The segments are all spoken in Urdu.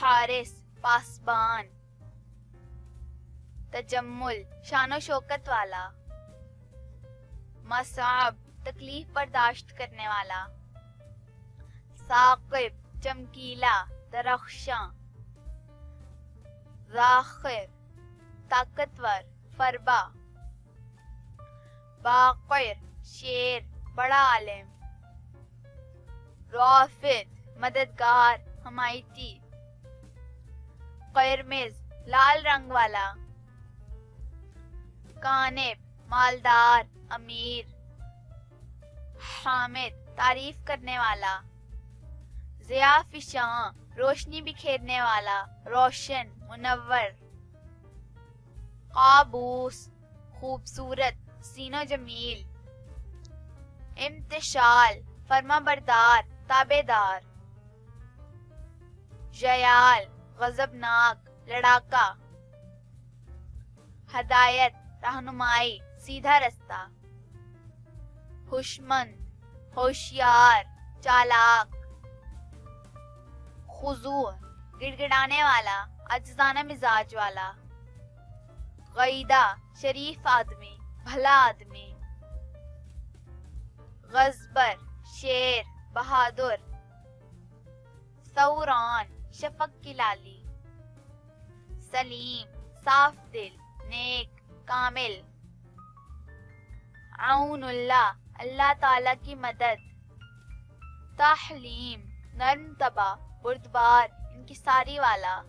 حارس پاسبان. تجمل شان و شوکت والا. مصعب تکلیف برداشت کرنے والا. ثاقب چمکیلا درخشاں. ذاخر طاقتور فربا. باقر شیر بڑا عالم. رافد مددگار حمایتی. قرمز لال رنگ والا. کانب مالدار امیر. حامد تعریف کرنے والا. ضیاء فشاں روشنی بکھیرنے والا روشن منور. قابوس خوبصورت حسین و جمیل. امتشال فرما بردار تابع دار. جیال غضبناک لڑاکا. ہدایت رہنمائی سیدھا رستہ. ہوشمند ہوشیار چالاک. خضوع گڑگڑانے والا عاجزانہ مزاج والا. غیدہ شریف آدمی بھلا آدمی. غزبر شیر بہادر. ثوران شفق کی لالی. سلیم صاف دل نیک کامل. عون اللہ اللہ تعالی کی مدد. تحلیم نرم طبع بردبار انکساری والا.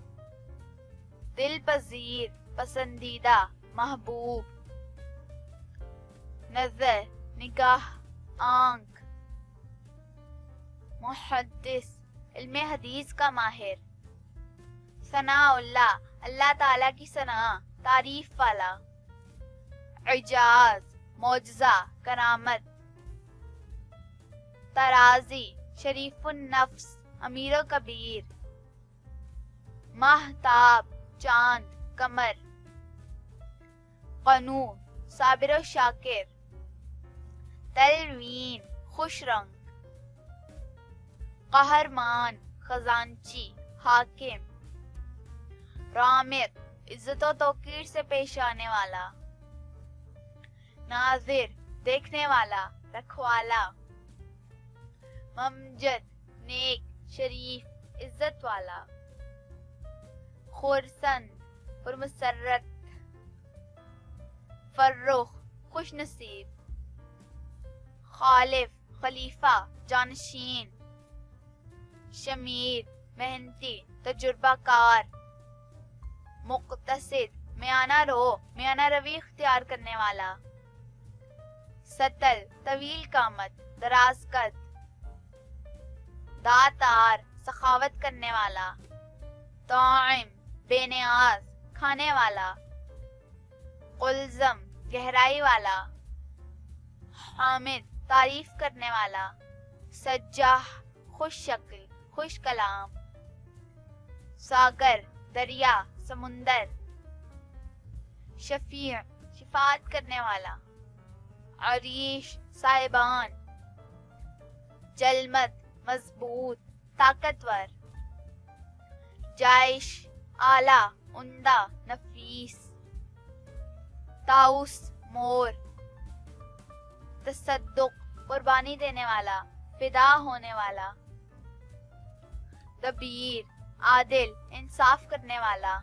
دل پذیر پسندیدہ محبوب. نظر نگاہ آنکھ. محدث علم حدیث کا ماہر. ثناء اللہ اللہ تعالی کی ثنا تعریف والا. اعجاز معجزہ کرامت. ترازی شریف النفس امیر و کبیر. ماہتاب چاند قمر. قنوع صابر و شاکر. تلوین خوش رنگ. قہرمان خزانچی حاکم. رامق عزت و توقیر سے پیش آنے والا. ناظر دیکھنے والا رکھوالا. ممجد نیک شریف عزت والا. خرسند پرمسرت. فرخ خوش نصیب. خالف خلیفہ جانشین. شمیر محنتی تجربہ کار. مقتصد میانہ روی اختیار کرنے والا. سطل طویل قامت دراز قد. داتار سخاوت کرنے والا. طاعم بے نیاز کھانے والا. قلزم گہرائی والا. حامد تعریف کرنے والا. سجاح خوش شکل خوش کلام. ساگر دریا سمندر. شفیع شفاعت کرنے والا. عریش صاحبان. جلمت مضبوط طاقتور. جائش اعلیٰ عمدہ نفیس. طاؤس مور. تصدق قربانی دینے والا فدا ہونے والا. دبیر عادل انصاف کرنے والا.